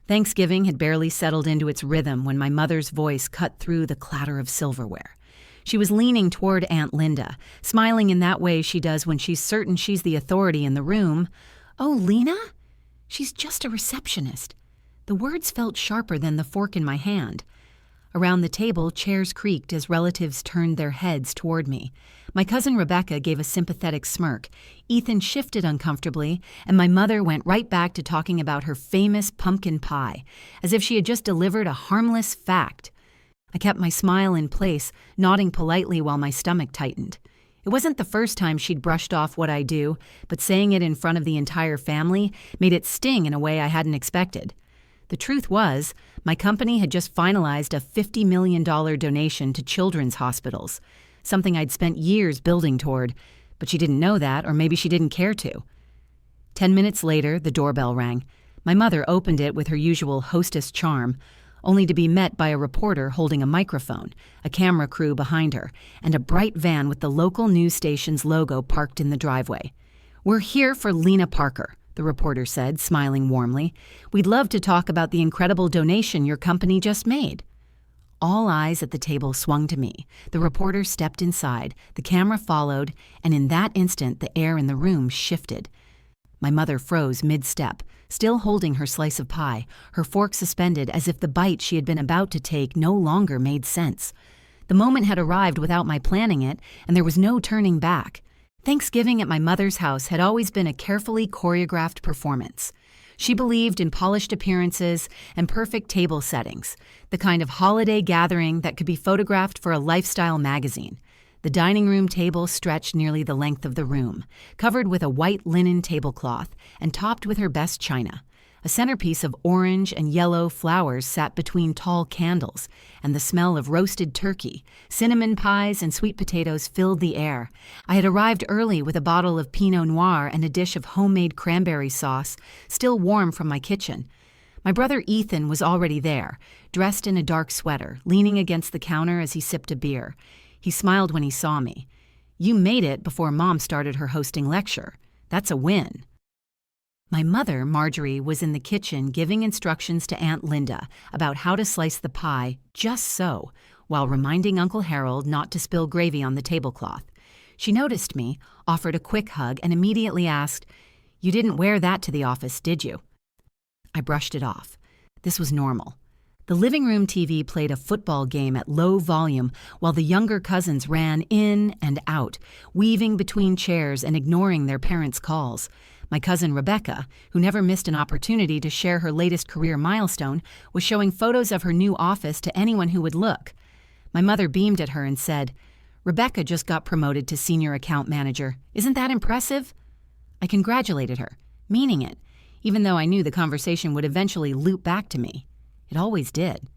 Thanksgiving had barely settled into its rhythm when my mother's voice cut through the clatter of silverware. She was leaning toward Aunt Linda, smiling in that way she does when she's certain she's the authority in the room. "Oh, Lena? She's just a receptionist." The words felt sharper than the fork in my hand. Around the table, chairs creaked as relatives turned their heads toward me. My cousin Rebecca gave a sympathetic smirk. Ethan shifted uncomfortably, and my mother went right back to talking about her famous pumpkin pie, as if she had just delivered a harmless fact. I kept my smile in place, nodding politely while my stomach tightened. It wasn't the first time she'd brushed off what I do, but saying it in front of the entire family made it sting in a way I hadn't expected. The truth was, my company had just finalized a $50 million donation to children's hospitals, something I'd spent years building toward, but she didn't know that, or maybe she didn't care to. 10 minutes later, the doorbell rang. My mother opened it with her usual hostess charm, only to be met by a reporter holding a microphone, a camera crew behind her, and a bright van with the local news station's logo parked in the driveway. "We're here for Lena Parker," the reporter said, smiling warmly. "We'd love to talk about the incredible donation your company just made." All eyes at the table swung to me. The reporter stepped inside, the camera followed, and in that instant the air in the room shifted. My mother froze mid-step, still holding her slice of pie, her fork suspended as if the bite she had been about to take no longer made sense. The moment had arrived without my planning it, and there was no turning back. Thanksgiving at my mother's house had always been a carefully choreographed performance. She believed in polished appearances and perfect table settings, the kind of holiday gathering that could be photographed for a lifestyle magazine. The dining room table stretched nearly the length of the room, covered with a white linen tablecloth and topped with her best china. A centerpiece of orange and yellow flowers sat between tall candles, and the smell of roasted turkey, cinnamon pies, and sweet potatoes filled the air. I had arrived early with a bottle of Pinot Noir and a dish of homemade cranberry sauce, still warm from my kitchen. My brother Ethan was already there, dressed in a dark sweater, leaning against the counter as he sipped a beer. He smiled when he saw me. "You made it before Mom started her hosting lecture. That's a win." My mother, Marjorie, was in the kitchen giving instructions to Aunt Linda about how to slice the pie just so, while reminding Uncle Harold not to spill gravy on the tablecloth. She noticed me, offered a quick hug, and immediately asked, "You didn't wear that to the office, did you?" I brushed it off. This was normal. The living room TV played a football game at low volume while the younger cousins ran in and out, weaving between chairs and ignoring their parents' calls. My cousin Rebecca, who never missed an opportunity to share her latest career milestone, was showing photos of her new office to anyone who would look. My mother beamed at her and said, "Rebecca just got promoted to senior account manager. Isn't that impressive?" I congratulated her, meaning it, even though I knew the conversation would eventually loop back to me. It always did.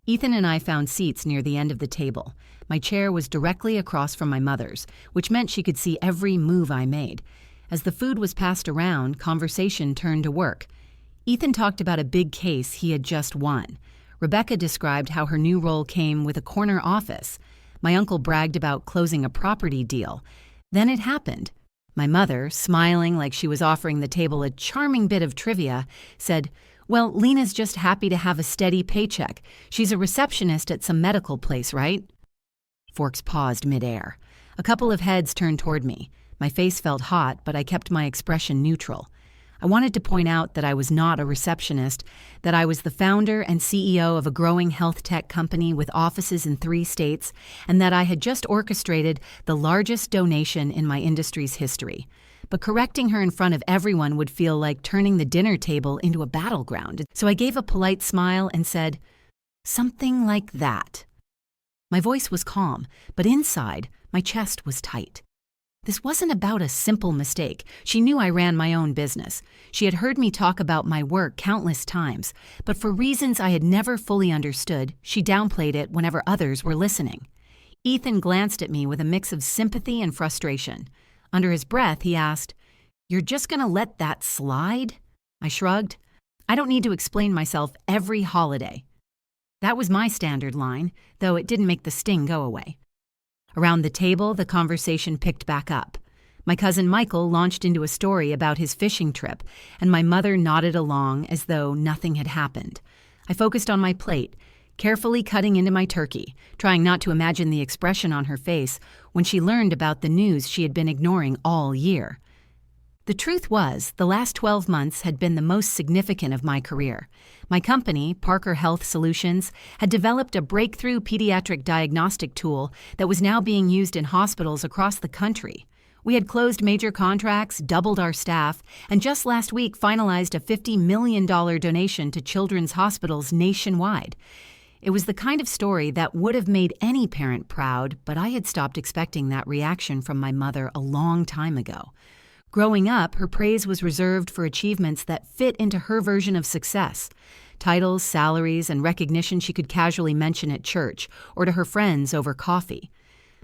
Ethan and I found seats near the end of the table. My chair was directly across from my mother's, which meant she could see every move I made. As the food was passed around, conversation turned to work. Ethan talked about a big case he had just won. Rebecca described how her new role came with a corner office. My uncle bragged about closing a property deal. Then it happened. My mother, smiling like she was offering the table a charming bit of trivia, said, "Well, Lena's just happy to have a steady paycheck. She's a receptionist at some medical place, right?" Forks paused midair. A couple of heads turned toward me. My face felt hot, but I kept my expression neutral. I wanted to point out that I was not a receptionist, that I was the founder and CEO of a growing health tech company with offices in 3 states, and that I had just orchestrated the largest donation in my industry's history. But correcting her in front of everyone would feel like turning the dinner table into a battleground, so I gave a polite smile and said, "Something like that." My voice was calm, but inside, my chest was tight. This wasn't about a simple mistake. She knew I ran my own business. She had heard me talk about my work countless times, but for reasons I had never fully understood, she downplayed it whenever others were listening. Ethan glanced at me with a mix of sympathy and frustration. Under his breath, he asked, "You're just going to let that slide?" I shrugged. "I don't need to explain myself every holiday." That was my standard line, though it didn't make the sting go away. Around the table, the conversation picked back up. My cousin Michael launched into a story about his fishing trip, and my mother nodded along as though nothing had happened. I focused on my plate, carefully cutting into my turkey, trying not to imagine the expression on her face when she learned about the news she had been ignoring all year. The truth was, the last 12 months had been the most significant of my career. My company, Parker Health Solutions, had developed a breakthrough pediatric diagnostic tool that was now being used in hospitals across the country. We had closed major contracts, doubled our staff, and just last week finalized a $50 million donation to children's hospitals nationwide. It was the kind of story that would have made any parent proud, but I had stopped expecting that reaction from my mother a long time ago. Growing up, her praise was reserved for achievements that fit into her version of success. Titles, salaries, and recognition she could casually mention at church or to her friends over coffee.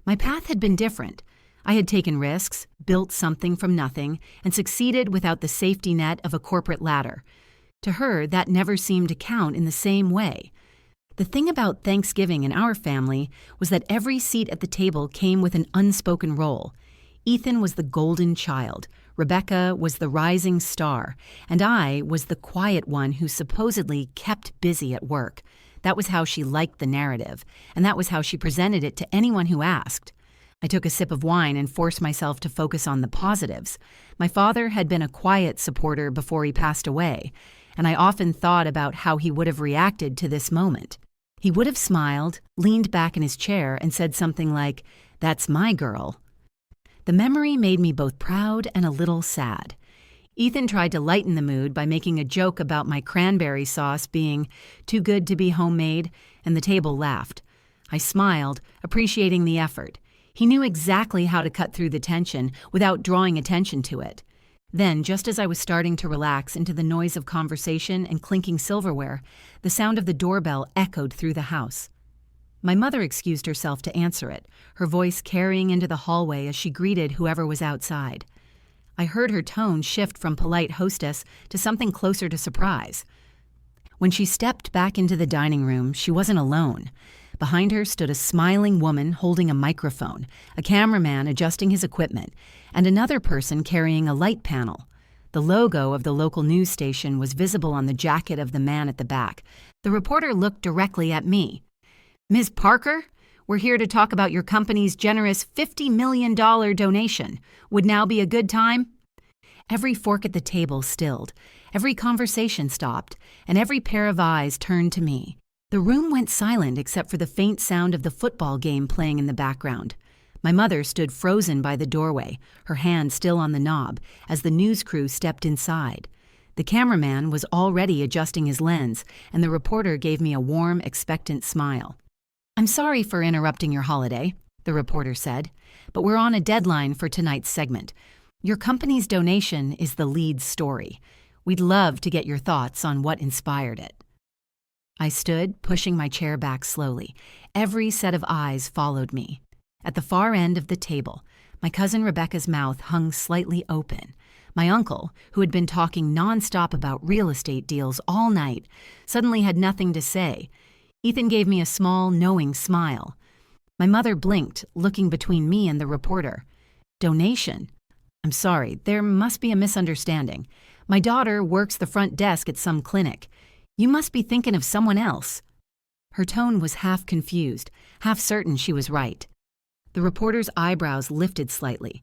My path had been different. I had taken risks, built something from nothing, and succeeded without the safety net of a corporate ladder. To her, that never seemed to count in the same way. The thing about Thanksgiving in our family was that every seat at the table came with an unspoken role. Ethan was the golden child, Rebecca was the rising star, and I was the quiet one who supposedly kept busy at work. That was how she liked the narrative, and that was how she presented it to anyone who asked. I took a sip of wine and forced myself to focus on the positives. My father had been a quiet supporter before he passed away, and I often thought about how he would have reacted to this moment. He would have smiled, leaned back in his chair, and said something like, "That's my girl." The memory made me both proud and a little sad. Ethan tried to lighten the mood by making a joke about my cranberry sauce being too good to be homemade, and the table laughed. I smiled, appreciating the effort. He knew exactly how to cut through the tension without drawing attention to it. Then, just as I was starting to relax into the noise of conversation and clinking silverware, the sound of the doorbell echoed through the house. My mother excused herself to answer it, her voice carrying into the hallway as she greeted whoever was outside. I heard her tone shift from polite hostess to something closer to surprise. When she stepped back into the dining room, she wasn't alone. Behind her stood a smiling woman holding a microphone, a cameraman adjusting his equipment, and another person carrying a light panel. The logo of the local news station was visible on the jacket of the man at the back. The reporter looked directly at me. "Ms. Parker, we're here to talk about your company's generous $50 million donation. Would now be a good time?" Every fork at the table stilled, every conversation stopped, and every pair of eyes turned to me. The room went silent except for the faint sound of the football game playing in the background. My mother stood frozen by the doorway, her hand still on the knob, as the news crew stepped inside. The cameraman was already adjusting his lens, and the reporter gave me a warm, expectant smile. "I'm sorry for interrupting your holiday," the reporter said, "but we're on a deadline for tonight's segment. Your company's donation is the lead story. We'd love to get your thoughts on what inspired it." I stood, pushing my chair back slowly. Every set of eyes followed me. At the far end of the table, my cousin Rebecca's mouth hung slightly open. My uncle, who had been talking nonstop about real estate deals all night, suddenly had nothing to say. Ethan gave me a small, knowing smile. My mother blinked, looking between me and the reporter. "Donation? I'm sorry, there must be a misunderstanding. My daughter works the front desk at some clinic. You must be thinking of someone else." Her tone was half confused, half certain she was right. The reporter's eyebrows lifted slightly.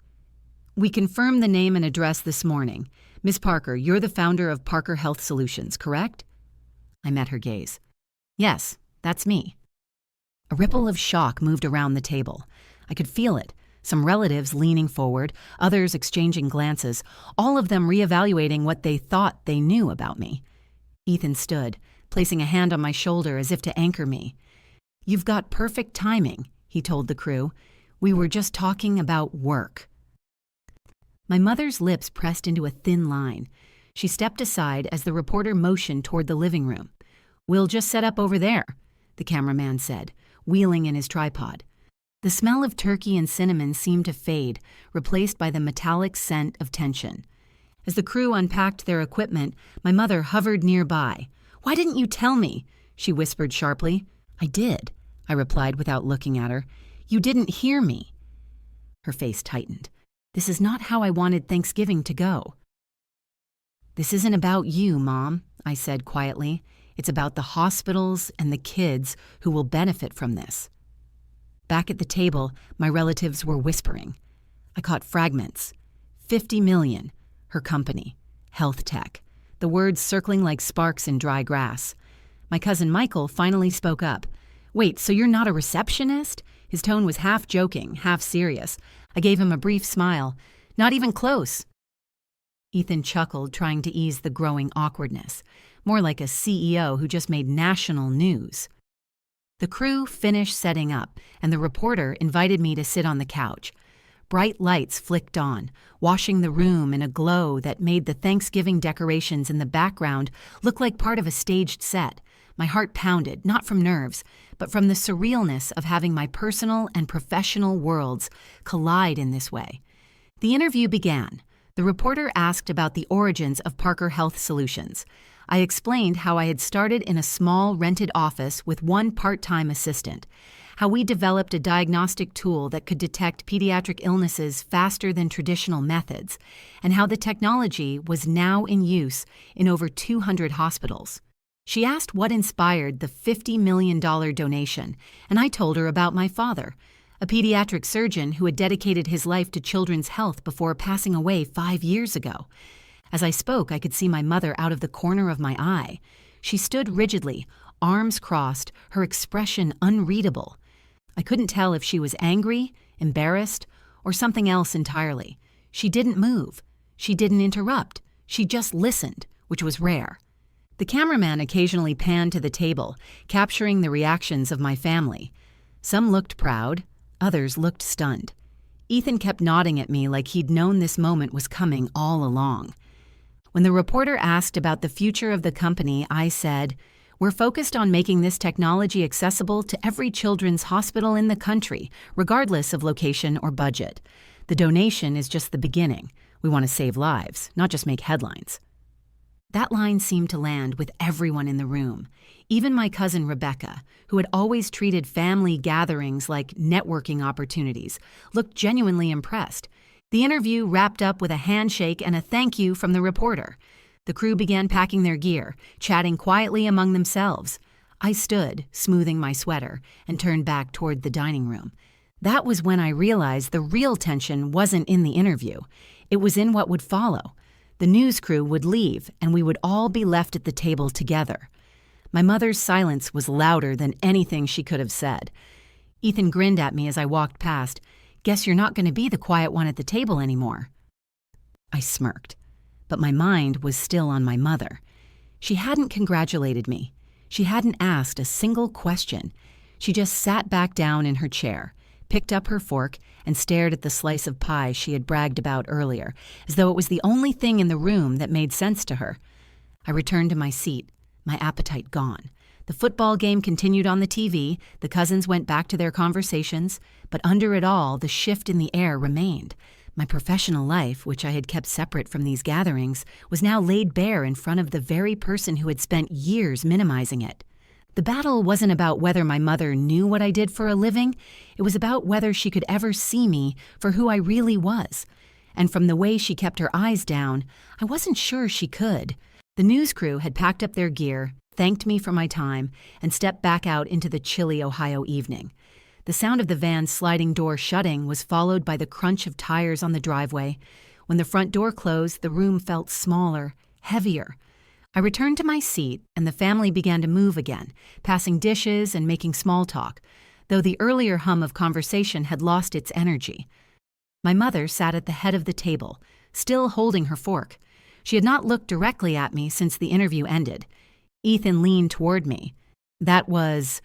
"We confirmed the name and address this morning. Miss Parker, you're the founder of Parker Health Solutions, correct?" I met her gaze. "Yes, that's me." A ripple of shock moved around the table. I could feel it. Some relatives leaning forward, others exchanging glances, all of them reevaluating what they thought they knew about me. Ethan stood, placing a hand on my shoulder as if to anchor me. "You've got perfect timing," he told the crew. "We were just talking about work." My mother's lips pressed into a thin line. She stepped aside as the reporter motioned toward the living room. "We'll just set up over there," the cameraman said, wheeling in his tripod. The smell of turkey and cinnamon seemed to fade, replaced by the metallic scent of tension. As the crew unpacked their equipment, my mother hovered nearby. "Why didn't you tell me?" she whispered sharply. "I did," I replied without looking at her. "You didn't hear me." Her face tightened. This is not how I wanted Thanksgiving to go. This isn't about you, Mom, I said quietly. It's about the hospitals and the kids who will benefit from this. Back at the table, my relatives were whispering. I caught fragments. 50 million, her company, health tech, the words circling like sparks in dry grass. My cousin Michael finally spoke up. Wait, so you're not a receptionist? His tone was half joking, half serious. I gave him a brief smile. Not even close. Ethan chuckled, trying to ease the growing awkwardness, more like a CEO who just made national news. The crew finished setting up, and the reporter invited me to sit on the couch. Bright lights flicked on, washing the room in a glow that made the Thanksgiving decorations in the background look like part of a staged set. My heart pounded, not from nerves, but from the surrealness of having my personal and professional worlds collide in this way. The interview began. The reporter asked about the origins of Parker Health Solutions. I explained how I had started in a small rented office with one part-time assistant, how we developed a diagnostic tool that could detect pediatric illnesses faster than traditional methods, and how the technology was now in use in over 200 hospitals. She asked what inspired the $50 million donation, and I told her about my father, a pediatric surgeon who had dedicated his life to children's health before passing away 5 years ago. As I spoke, I could see my mother out of the corner of my eye. She stood rigidly, arms crossed, her expression unreadable. I couldn't tell if she was angry, embarrassed, or something else entirely. She didn't move. She didn't interrupt. She just listened, which was rare. The cameraman occasionally panned to the table, capturing the reactions of my family. Some looked proud, others looked stunned. Ethan kept nodding at me like he'd known this moment was coming all along. When the reporter asked about the future of the company, I said, "We're focused on making this technology accessible to every children's hospital in the country, regardless of location or budget. The donation is just the beginning. We want to save lives, not just make headlines." That line seemed to land with everyone in the room. Even my cousin Rebecca, who had always treated family gatherings like networking opportunities, looked genuinely impressed. The interview wrapped up with a handshake and a thank you from the reporter. The crew began packing their gear, chatting quietly among themselves. I stood, smoothing my sweater, and turned back toward the dining room. That was when I realized the real tension wasn't in the interview. It was in what would follow. The news crew would leave, and we would all be left at the table together. My mother's silence was louder than anything she could have said. Ethan grinned at me as I walked past. "Guess you're not going to be the quiet one at the table anymore." I smirked, but my mind was still on my mother. She hadn't congratulated me. She hadn't asked a single question. She just sat back down in her chair, picked up her fork, and stared at the slice of pie she had bragged about earlier, as though it was the only thing in the room that made sense to her. I returned to my seat, my appetite gone. The football game continued on the TV, the cousins went back to their conversations, but under it all, the shift in the air remained. My professional life, which I had kept separate from these gatherings, was now laid bare in front of the very person who had spent years minimizing it. The battle wasn't about whether my mother knew what I did for a living. It was about whether she could ever see me for who I really was. And from the way she kept her eyes down, I wasn't sure she could. The news crew had packed up their gear, thanked me for my time, and stepped back out into the chilly Ohio evening. The sound of the van's sliding door shutting was followed by the crunch of tires on the driveway. When the front door closed, the room felt smaller, heavier. I returned to my seat, and the family began to move again, passing dishes and making small talk, though the earlier hum of conversation had lost its energy. My mother sat at the head of the table, still holding her fork. She had not looked directly at me since the interview ended. Ethan leaned toward me. "That was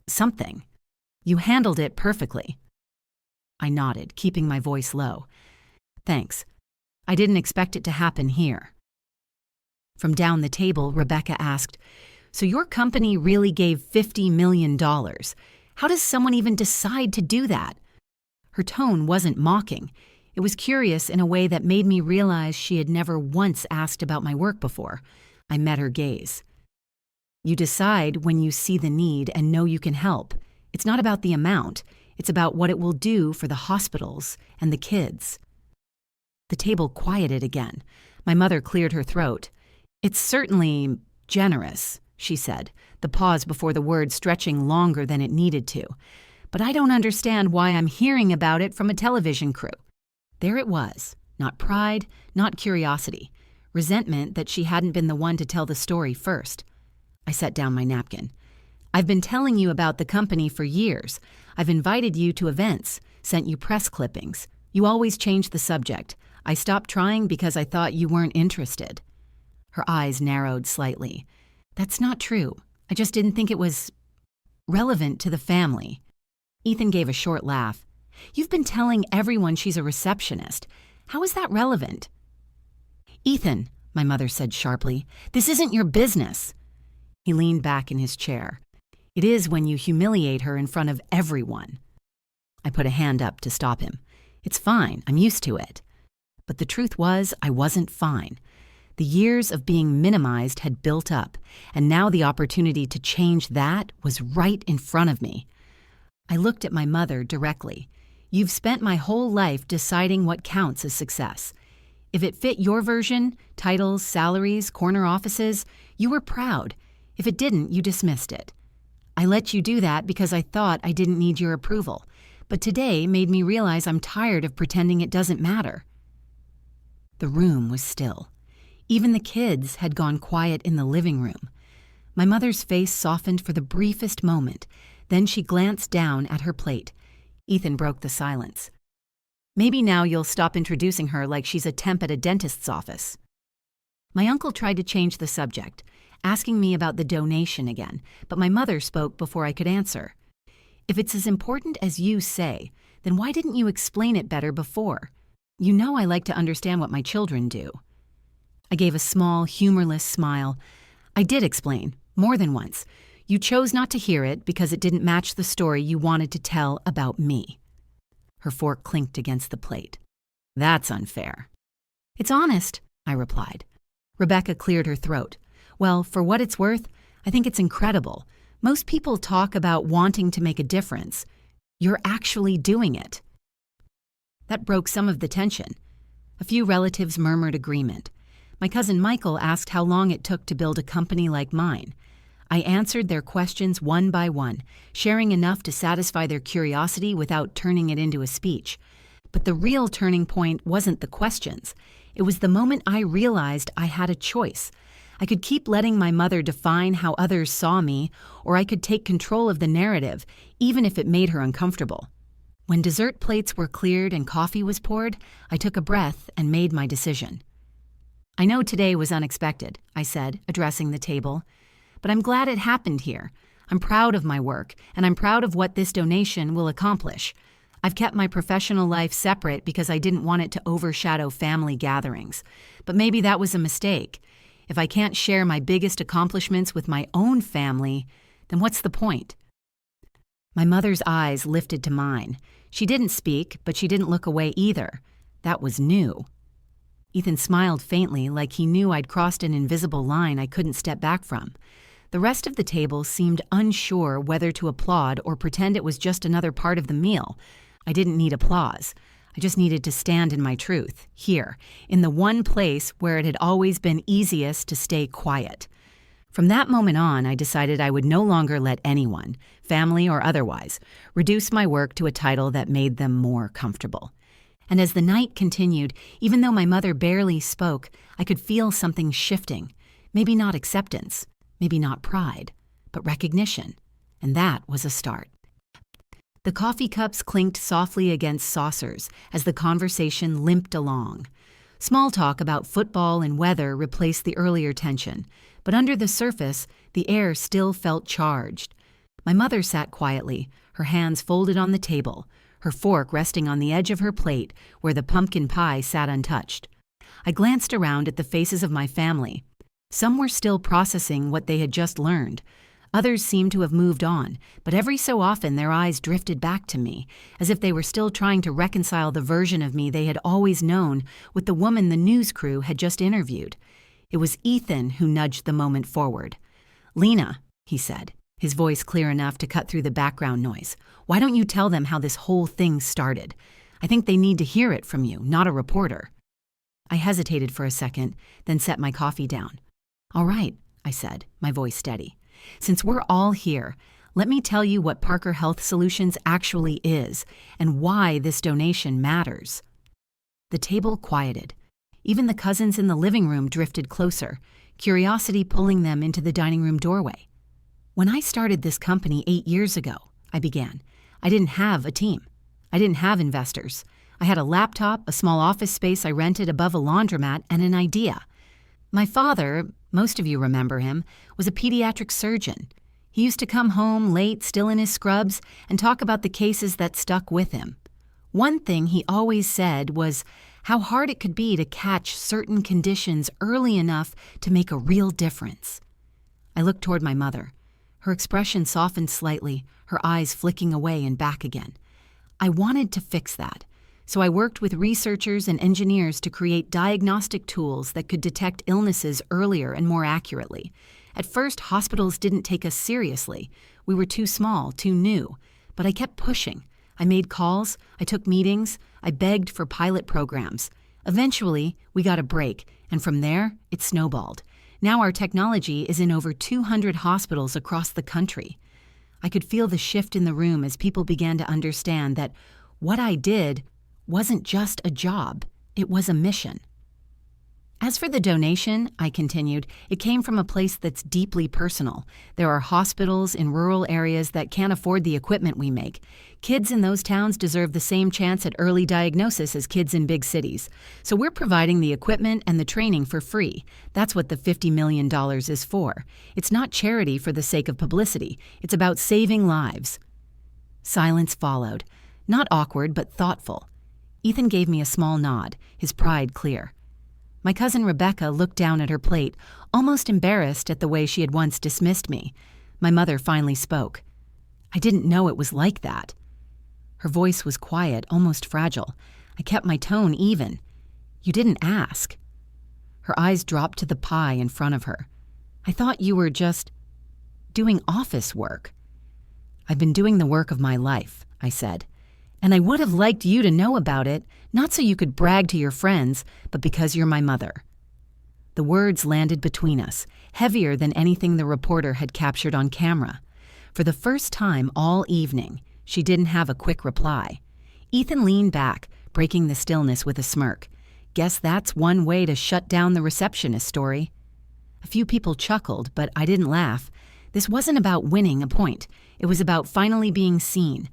something. You handled it perfectly." I nodded, keeping my voice low. "Thanks. I didn't expect it to happen here." From down the table, Rebecca asked, "So your company really gave $50 million. How does someone even decide to do that?" Her tone wasn't mocking. It was curious in a way that made me realize she had never once asked about my work before. I met her gaze. "You decide when you see the need and know you can help. It's not about the amount. It's about what it will do for the hospitals and the kids." The table quieted again. My mother cleared her throat. "It's certainly generous," she said, the pause before the word stretching longer than it needed to. "But I don't understand why I'm hearing about it from a television crew." There it was. Not pride, not curiosity. Resentment that she hadn't been the one to tell the story first. I set down my napkin. "I've been telling you about the company for years. I've invited you to events, sent you press clippings. You always change the subject. I stopped trying because I thought you weren't interested." Her eyes narrowed slightly. "That's not true. I just didn't think it was relevant to the family." Ethan gave a short laugh. "You've been telling everyone she's a receptionist. How is that relevant?" "Ethan," my mother said sharply, "this isn't your business." He leaned back in his chair. "It is when you humiliate her in front of everyone." I put a hand up to stop him. "It's fine. I'm used to it." But the truth was, I wasn't fine. The years of being minimized had built up, and now the opportunity to change that was right in front of me. I looked at my mother directly. "You've spent my whole life deciding what counts as success. If it fit your version, titles, salaries, corner offices, you were proud. If it didn't, you dismissed it. I let you do that because I thought I didn't need your approval, but today made me realize I'm tired of pretending it doesn't matter." The room was still. Even the kids had gone quiet in the living room. My mother's face softened for the briefest moment. Then she glanced down at her plate. Ethan broke the silence. "Maybe now you'll stop introducing her like she's a temp at a dentist's office." My uncle tried to change the subject, asking me about the donation again, but my mother spoke before I could answer. "If it's as important as you say, then why didn't you explain it better before? You know I like to understand what my children do." I gave a small, humorless smile. "I did explain, more than once. You chose not to hear it because it didn't match the story you wanted to tell about me." Her fork clinked against the plate. "That's unfair." "It's honest," I replied. Rebecca cleared her throat. "Well, for what it's worth, I think it's incredible. Most people talk about wanting to make a difference. You're actually doing it." That broke some of the tension. A few relatives murmured agreement. My cousin Michael asked how long it took to build a company like mine. I answered their questions one by one, sharing enough to satisfy their curiosity without turning it into a speech. But the real turning point wasn't the questions. It was the moment I realized I had a choice. I could keep letting my mother define how others saw me, or I could take control of the narrative, even if it made her uncomfortable. When dessert plates were cleared and coffee was poured, I took a breath and made my decision. "I know today was unexpected," I said, addressing the table, "but I'm glad it happened here. I'm proud of my work, and I'm proud of what this donation will accomplish. I've kept my professional life separate because I didn't want it to overshadow family gatherings. But maybe that was a mistake. If I can't share my biggest accomplishments with my own family, then what's the point?" My mother's eyes lifted to mine. She didn't speak, but she didn't look away either. That was new. Ethan smiled faintly, like he knew I'd crossed an invisible line I couldn't step back from. The rest of the table seemed unsure whether to applaud or pretend it was just another part of the meal. I didn't need applause. I just needed to stand in my truth, here, in the one place where it had always been easiest to stay quiet. From that moment on, I decided I would no longer let anyone, family or otherwise, reduce my work to a title that made them more comfortable. And as the night continued, even though my mother barely spoke, I could feel something shifting. Maybe not acceptance, maybe not pride, but recognition. And that was a start. The coffee cups clinked softly against saucers as the conversation limped along. Small talk about football and weather replaced the earlier tension, but under the surface, the air still felt charged. My mother sat quietly, her hands folded on the table, her fork resting on the edge of her plate where the pumpkin pie sat untouched. I glanced around at the faces of my family. Some were still processing what they had just learned. Others seemed to have moved on, but every so often their eyes drifted back to me, as if they were still trying to reconcile the version of me they had always known with the woman the news crew had just interviewed. It was Ethan who nudged the moment forward. "Lena," he said, his voice clear enough to cut through the background noise, "why don't you tell them how this whole thing started? I think they need to hear it from you, not a reporter." I hesitated for a second, then set my coffee down. "All right," I said, my voice steady. "Since we're all here, let me tell you what Parker Health Solutions actually is and why this donation matters." The table quieted. Even the cousins in the living room drifted closer, curiosity pulling them into the dining room doorway. "When I started this company 8 years ago," I began, "I didn't have a team. I didn't have investors. I had a laptop, a small office space I rented above a laundromat, and an idea. My father, most of you remember him, was a pediatric surgeon. He used to come home late, still in his scrubs, and talk about the cases that stuck with him. One thing he always said was how hard it could be to catch certain conditions early enough to make a real difference." I looked toward my mother. Her expression softened slightly, her eyes flicking away and back again. I wanted to fix that, so I worked with researchers and engineers to create diagnostic tools that could detect illnesses earlier and more accurately. At first, hospitals didn't take us seriously. We were too small, too new. But I kept pushing. I made calls, I took meetings, I begged for pilot programs. Eventually, we got a break, and from there, it snowballed. Now our technology is in over 200 hospitals across the country. I could feel the shift in the room as people began to understand that what I did wasn't just a job, it was a mission. As for the donation, I continued, it came from a place that's deeply personal. There are hospitals in rural areas that can't afford the equipment we make. Kids in those towns deserve the same chance at early diagnosis as kids in big cities. So we're providing the equipment and the training for free. That's what the $50 million is for. It's not charity for the sake of publicity. It's about saving lives. Silence followed. Not awkward, but thoughtful. Ethan gave me a small nod, his pride clear. My cousin Rebecca looked down at her plate, almost embarrassed at the way she had once dismissed me. My mother finally spoke. "I didn't know it was like that." Her voice was quiet, almost fragile. I kept my tone even. "You didn't ask." Her eyes dropped to the pie in front of her. "I thought you were just doing office work." "I've been doing the work of my life," I said. "And I would have liked you to know about it, not so you could brag to your friends, but because you're my mother." The words landed between us, heavier than anything the reporter had captured on camera. For the first time all evening, she didn't have a quick reply. Ethan leaned back, breaking the stillness with a smirk. Guess that's one way to shut down the receptionist story. A few people chuckled, but I didn't laugh. This wasn't about winning a point. It was about finally being seen.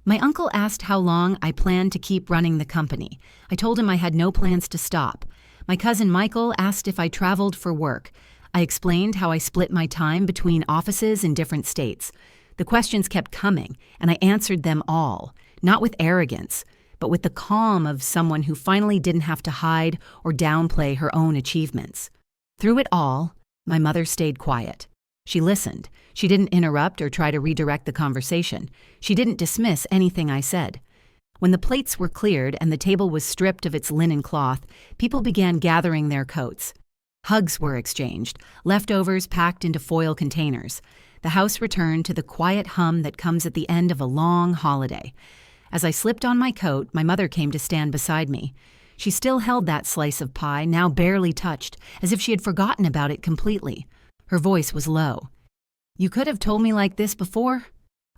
My uncle asked how long I planned to keep running the company. I told him I had no plans to stop. My cousin Michael asked if I traveled for work. I explained how I split my time between offices in different states. The questions kept coming, and I answered them all, not with arrogance, but with the calm of someone who finally didn't have to hide or downplay her own achievements. Through it all, my mother stayed quiet. She listened. She didn't interrupt or try to redirect the conversation. She didn't dismiss anything I said. When the plates were cleared and the table was stripped of its linen cloth, people began gathering their coats. Hugs were exchanged, leftovers packed into foil containers. The house returned to the quiet hum that comes at the end of a long holiday. As I slipped on my coat, my mother came to stand beside me. She still held that slice of pie, now barely touched, as if she had forgotten about it completely. Her voice was low. "You could have told me like this before?"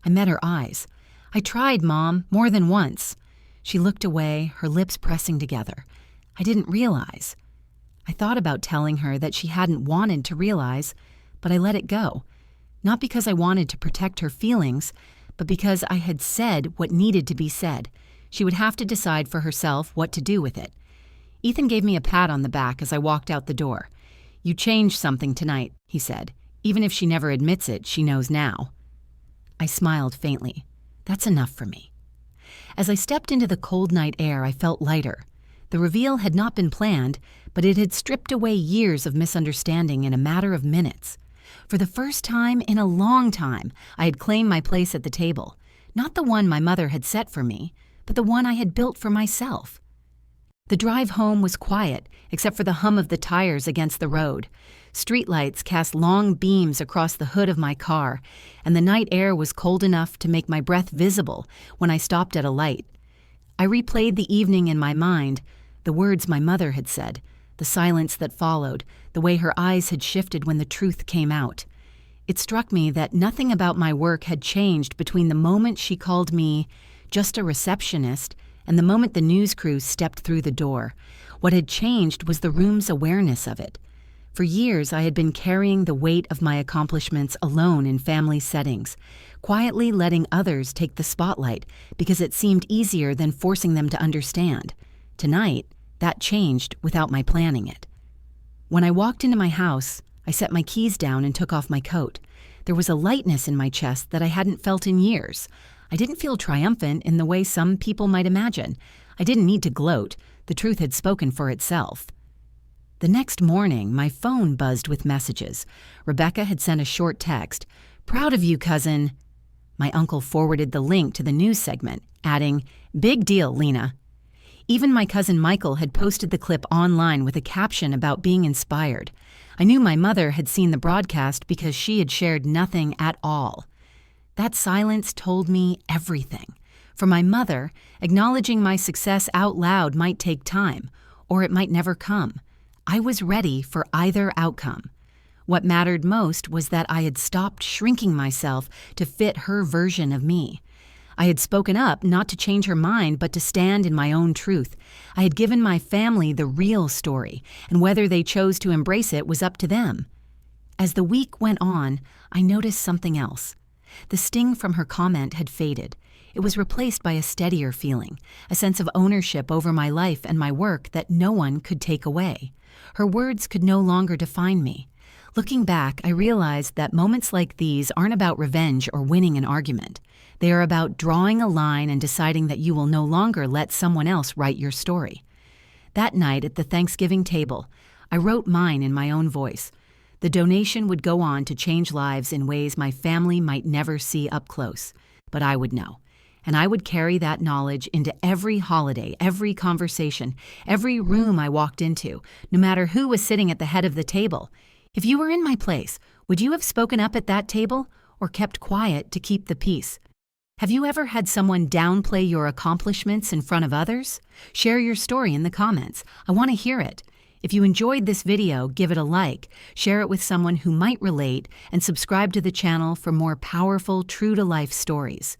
I met her eyes. "I tried, Mom, more than once." She looked away, her lips pressing together. I didn't realize. I thought about telling her that she hadn't wanted to realize, but I let it go. Not because I wanted to protect her feelings, but because I had said what needed to be said. She would have to decide for herself what to do with it. Ethan gave me a pat on the back as I walked out the door. "You changed something tonight," he said. "Even if she never admits it, she knows now." I smiled faintly. That's enough for me. As I stepped into the cold night air, I felt lighter. The reveal had not been planned, but it had stripped away years of misunderstanding in a matter of minutes. For the first time in a long time, I had claimed my place at the table. Not the one my mother had set for me, but the one I had built for myself. The drive home was quiet, except for the hum of the tires against the road. Streetlights cast long beams across the hood of my car, and the night air was cold enough to make my breath visible when I stopped at a light. I replayed the evening in my mind, The words my mother had said, the silence that followed, the way her eyes had shifted when the truth came out. It struck me that nothing about my work had changed between the moment she called me just a receptionist and the moment the news crew stepped through the door. What had changed was the room's awareness of it. For years, I had been carrying the weight of my accomplishments alone in family settings, quietly letting others take the spotlight because it seemed easier than forcing them to understand. Tonight, that changed without my planning it. When I walked into my house, I set my keys down and took off my coat. There was a lightness in my chest that I hadn't felt in years. I didn't feel triumphant in the way some people might imagine. I didn't need to gloat. The truth had spoken for itself. The next morning, my phone buzzed with messages. Rebecca had sent a short text. "Proud of you, cousin." My uncle forwarded the link to the news segment, adding, "Big deal, Lena." Even my cousin Michael had posted the clip online with a caption about being inspired. I knew my mother had seen the broadcast because she had shared nothing at all. That silence told me everything. For my mother, acknowledging my success out loud might take time, or it might never come. I was ready for either outcome. What mattered most was that I had stopped shrinking myself to fit her version of me. I had spoken up not to change her mind, but to stand in my own truth. I had given my family the real story, and whether they chose to embrace it was up to them. As the week went on, I noticed something else. The sting from her comment had faded. It was replaced by a steadier feeling, a sense of ownership over my life and my work that no one could take away. Her words could no longer define me. Looking back, I realized that moments like these aren't about revenge or winning an argument. They are about drawing a line and deciding that you will no longer let someone else write your story. That night at the Thanksgiving table, I wrote mine in my own voice. The donation would go on to change lives in ways my family might never see up close, but I would know. And I would carry that knowledge into every holiday, every conversation, every room I walked into, no matter who was sitting at the head of the table. If you were in my place, would you have spoken up at that table or kept quiet to keep the peace? Have you ever had someone downplay your accomplishments in front of others? Share your story in the comments. I want to hear it. If you enjoyed this video, give it a like, share it with someone who might relate, and subscribe to the channel for more powerful, true-to-life stories.